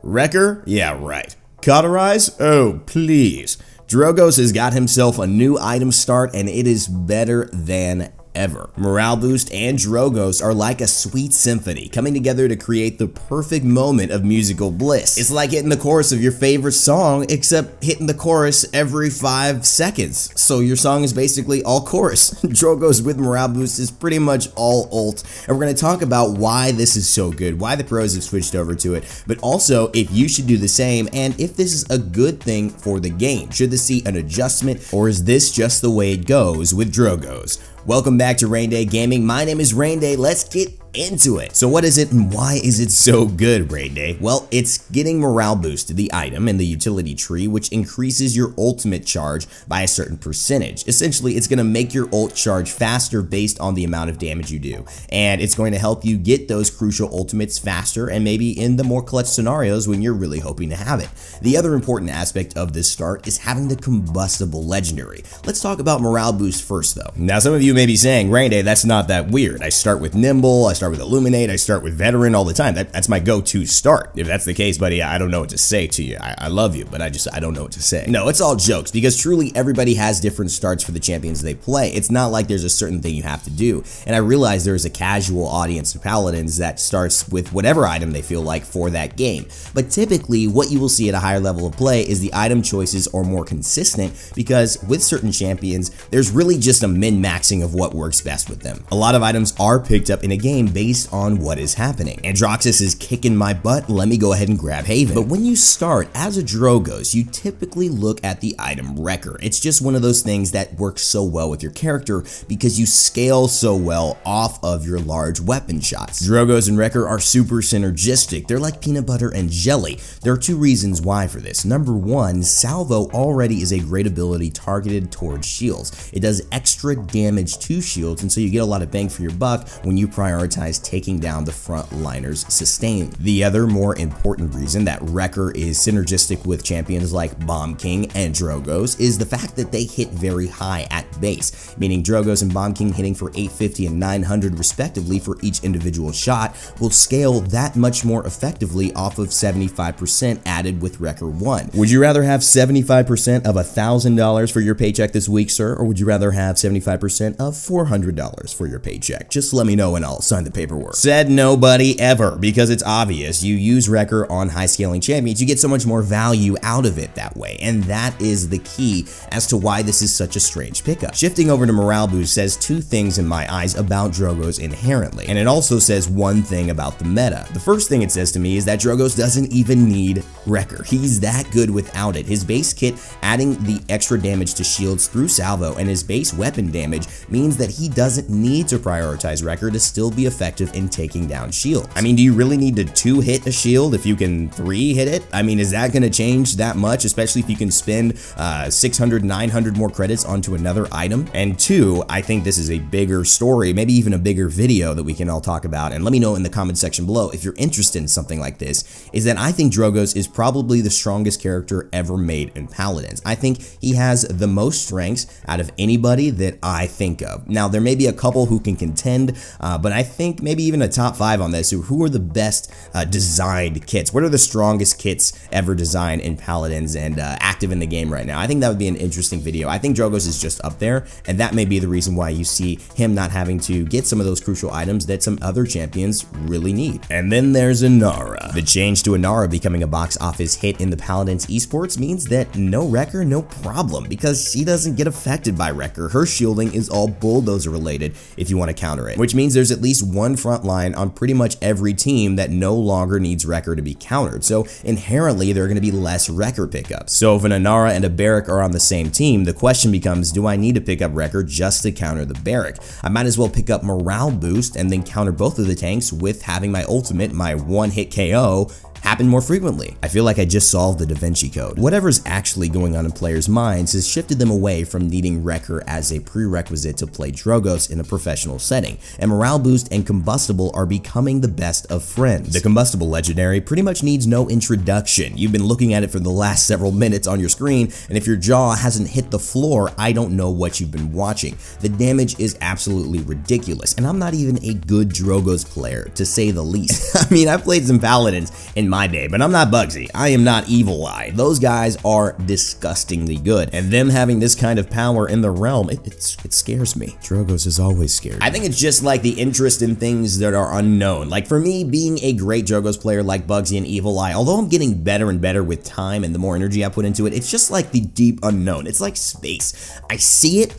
Wrecker? Yeah, right. Cauterize? Oh, please. Drogoz has got himself a new item start and it is better than ever. Morale Boost and Drogoz are like a sweet symphony coming together to create the perfect moment of musical bliss. It's like hitting the chorus of your favorite song, except hitting the chorus every 5 seconds. So your song is basically all chorus. Drogoz with Morale Boost is pretty much all ult, and we're going to talk about why this is so good, why the pros have switched over to it, but also if you should do the same and if this is a good thing for the game. Should this see an adjustment, or is this just the way it goes with Drogoz? Welcome back to Raynday Gaming. My name is Raynday. Let's get into it. So what is it and why is it so good, Raynday? Well, it's getting Morale Boost to the item in the utility tree, which increases your ultimate charge by a certain percentage. Essentially, it's going to make your ult charge faster based on the amount of damage you do, and it's going to help you get those crucial ultimates faster and maybe in the more clutch scenarios when you're really hoping to have it. The other important aspect of this start is having the Combustible legendary. Let's talk about Morale Boost first though. Now some of you may be saying, Raynday, that's not that weird. I start with Nimble, I start with Illuminate, I start with Veteran all the time. That's my go-to start. If that's the case, buddy, I don't know what to say to you. I love you, but I don't know what to say. No, it's all jokes, because truly everybody has different starts for the champions they play. It's not like there's a certain thing you have to do. And I realize there's a casual audience of Paladins that starts with whatever item they feel like for that game. But typically, what you will see at a higher level of play is the item choices are more consistent, because with certain champions, there's really just a min-maxing of what works best with them. A lot of items are picked up in a game based on what is happening. Androxus is kicking my butt, let me go ahead and grab Haven. But when you start as a Drogoz, you typically look at the item Wrecker. It's just one of those things that works so well with your character because you scale so well off of your large weapon shots. Drogoz and Wrecker are super synergistic. They're like peanut butter and jelly. There are two reasons why for this. Number one, Salvo already is a great ability targeted towards shields. It does extra damage to shields, and so you get a lot of bang for your buck when you prioritize taking down the front liners sustained. The other more important reason that Wrecker is synergistic with champions like Bomb King and Drogoz is the fact that they hit very high at base, meaning Drogoz and Bomb King hitting for 850 and 900 respectively for each individual shot will scale that much more effectively off of 75% added with Wrecker 1. Would you rather have 75% of $1,000 for your paycheck this week, sir, or would you rather have 75% of $400 for your paycheck? Just let me know and I'll sign the paperwork. Said nobody ever, because it's obvious. You use Wrecker on high scaling champions, you get so much more value out of it that way, and that is the key as to why this is such a strange pickup. Shifting over to Morale Boost says two things in my eyes about Drogoz inherently, and it also says one thing about the meta. The first thing it says to me is that Drogoz doesn't even need Wrecker. He's that good without it. His base kit adding the extra damage to shields through Salvo and his base weapon damage means that he doesn't need to prioritize Wrecker to still be effective in taking down shields. I mean, do you really need to 2-hit a shield if you can 3-hit it? I mean, is that going to change that much, especially if you can spend 600, 900 more credits onto another item? And two, I think this is a bigger story, maybe even a bigger video that we can all talk about, and let me know in the comment section below if you're interested in something like this, is that I think Drogoz is probably the strongest character ever made in Paladins. I think he has the most strengths out of anybody that I think of. Now, there may be a couple who can contend, but I think maybe even a top 5 on this. Who are the best designed kits? What are the strongest kits ever designed in Paladins and active in the game right now? I think that would be an interesting video. I think Drogoz is just up there, and that may be the reason why you see him not having to get some of those crucial items that some other champions really need. And then there's Inara. The change to Inara becoming a box office hit in the Paladins Esports means that no Wrecker, no problem, because she doesn't get affected by Wrecker. Her shielding is all bulldozer related if you want to counter it, which means there's at least one front line on pretty much every team that no longer needs Wrecker to be countered. So inherently, there are going to be less Wrecker pickups. So if an Inara and a Barrack are on the same team, the question becomes, do I need to pick up Wrecker just to counter the Barrack? I might as well pick up Morale Boost and then counter both of the tanks with having my ultimate, my one-hit KO, happen more frequently. I feel like I just solved the Da Vinci Code. Whatever's actually going on in players' minds has shifted them away from needing Wrecker as a prerequisite to play Drogoz in a professional setting, and Morale Boost and Combustible are becoming the best of friends. The Combustible legendary pretty much needs no introduction. You've been looking at it for the last several minutes on your screen, and if your jaw hasn't hit the floor, I don't know what you've been watching. The damage is absolutely ridiculous, and I'm not even a good Drogoz player, to say the least. I mean, I've played some Paladins, and my day, but I'm not Bugsy. I am not Evil Eye. Those guys are disgustingly good, and them having this kind of power in the realm, it scares me. Drogoz is always scared. I think it's just like the interest in things that are unknown. Like for me, being a great Drogoz player like Bugsy and Evil Eye, although I'm getting better and better with time and the more energy I put into it, it's just like the deep unknown. It's like space. I see it,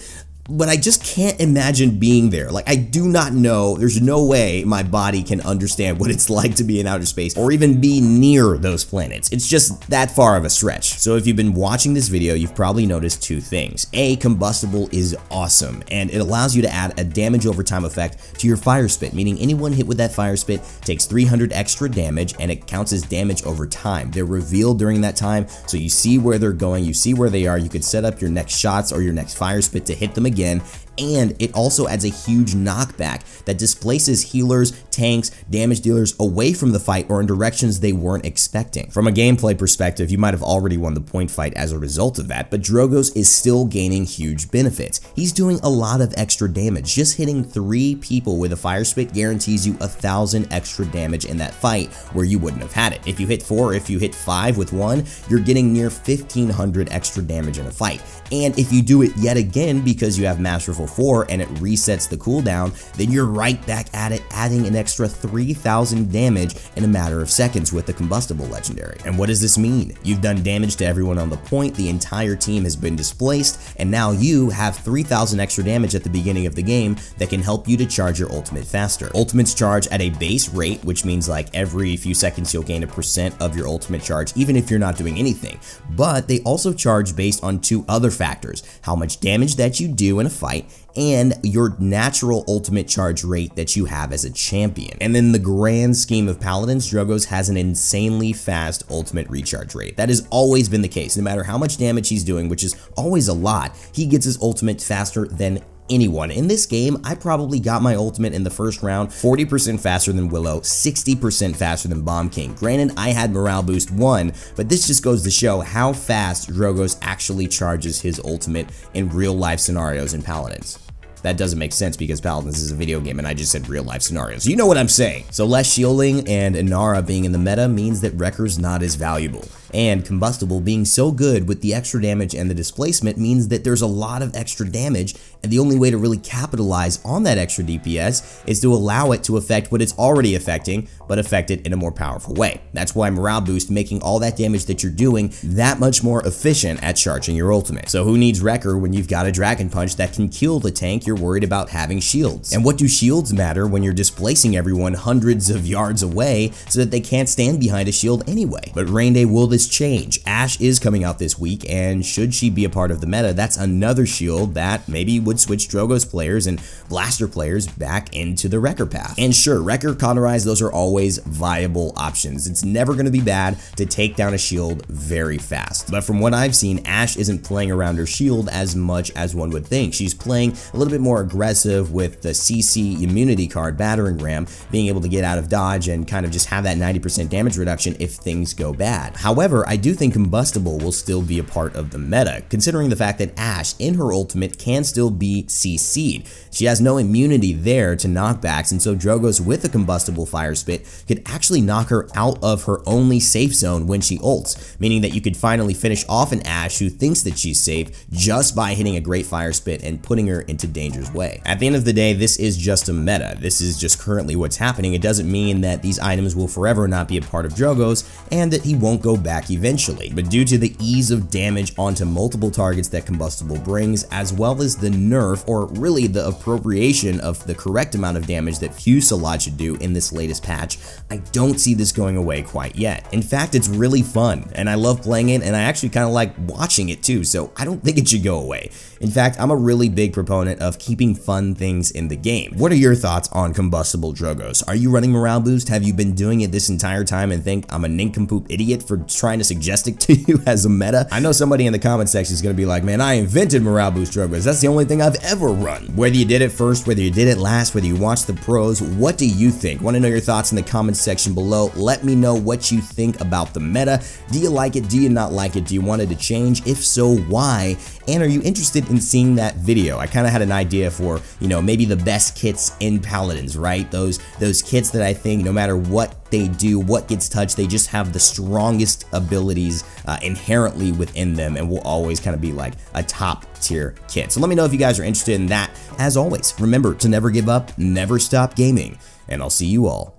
but I just can't imagine being there. Like, I do not know, there's no way my body can understand what it's like to be in outer space or even be near those planets. It's just that far of a stretch. So if you've been watching this video, you've probably noticed two things. A, Combustible is awesome, and it allows you to add a damage over time effect to your fire spit, meaning anyone hit with that fire spit takes 300 extra damage, and it counts as damage over time. They're revealed during that time, so you see where they're going, you see where they are, you could set up your next shots or your next fire spit to hit them again, and it also adds a huge knockback that displaces healers, tanks, damage dealers away from the fight or in directions they weren't expecting. From a gameplay perspective, you might have already won the point fight as a result of that, but Drogoz is still gaining huge benefits. He's doing a lot of extra damage. Just hitting 3 people with a fire spit guarantees you 1,000 extra damage in that fight where you wouldn't have had it. If you hit 4 or if you hit 5 with 1, you're getting near 1,500 extra damage in a fight. And if you do it yet again because you have Masterful 4 and it resets the cooldown, then you're right back at it, adding an extra 3,000 damage in a matter of seconds with the Combustible legendary. And what does this mean? You've done damage to everyone on the point, the entire team has been displaced, and now you have 3,000 extra damage at the beginning of the game that can help you to charge your ultimate faster. Ultimates charge at a base rate, which means like every few seconds you'll gain 1% of your ultimate charge, even if you're not doing anything. But they also charge based on 2 other factors: how much damage that you do in a fight and your natural ultimate charge rate that you have as a champion. And in the grand scheme of Paladins, Drogoz has an insanely fast ultimate recharge rate. That has always been the case. No matter how much damage he's doing, which is always a lot, he gets his ultimate faster than anyone. In this game, I probably got my ultimate in the first round 40% faster than Willow, 60% faster than Bomb King. Granted, I had morale boost 1, but this just goes to show how fast Drogoz actually charges his ultimate in real life scenarios in Paladins. That doesn't make sense because Paladins is a video game and I just said real life scenarios. You know what I'm saying. So less shielding and Inara being in the meta means that Wrecker's not as valuable. And Combustible being so good with the extra damage and the displacement means that there's a lot of extra damage, and the only way to really capitalize on that extra DPS is to allow it to affect what it's already affecting, but affect it in a more powerful way. That's why morale boost making all that damage that you're doing that much more efficient at charging your ultimate. So who needs Wrecker when you've got a Dragon Punch that can kill the tank you're worried about having shields? And what do shields matter when you're displacing everyone hundreds of yards away so that they can't stand behind a shield anyway? But Raynday, will this change? Ashe is coming out this week, and should she be a part of the meta, that's another shield that maybe would switch Drogoz players and Blaster players back into the Wrecker path. And sure, Wrecker, Cauterize, those are always viable options. It's never going to be bad to take down a shield very fast. But from what I've seen, Ashe isn't playing around her shield as much as one would think. She's playing a little bit more aggressive with the CC immunity card, Battering Ram, being able to get out of dodge and kind of just have that 90% damage reduction if things go bad. However, I do think Combustible will still be a part of the meta, considering the fact that Ashe in her ultimate can still be CC'd. She has no immunity there to knockbacks, and so Drogoz with a Combustible Fire Spit could actually knock her out of her only safe zone when she ults, meaning that you could finally finish off an Ashe who thinks that she's safe just by hitting a great Fire Spit and putting her into danger's way. At the end of the day, this is just a meta. This is just currently what's happening. It doesn't mean that these items will forever not be a part of Drogoz and that he won't go back eventually, but due to the ease of damage onto multiple targets that Combustible brings, as well as the nerf, or really the appropriation of the correct amount of damage that Fusillade should do in this latest patch, I don't see this going away quite yet. In fact, it's really fun, and I love playing it, and I actually kind of like watching it too, so I don't think it should go away. In fact, I'm a really big proponent of keeping fun things in the game. What are your thoughts on Combustible Drogoz? Are you running morale boost? Have you been doing it this entire time and think I'm a nincompoop idiot for trying to suggest it to you as a meta? I know somebody in the comment section is going to be like, man, I invented morale boost Drogoz. That's the only thing I've ever run. Whether you did it first, whether you did it last, whether you watched the pros, what do you think? Want to know your thoughts in the comment section below. Let me know what you think about the meta. Do you like it? Do you not like it? Do you want it to change? If so, why? And are you interested in seeing that video? I kind of had an idea idea for, you know, maybe the best kits in Paladins, right? Those kits that I think no matter what they do, what gets touched, they just have the strongest abilities inherently within them and will always kind of be like a top tier kit. So let me know if you guys are interested in that. As always, remember to never give up, never stop gaming, and I'll see you all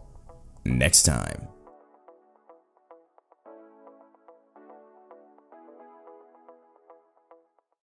next time.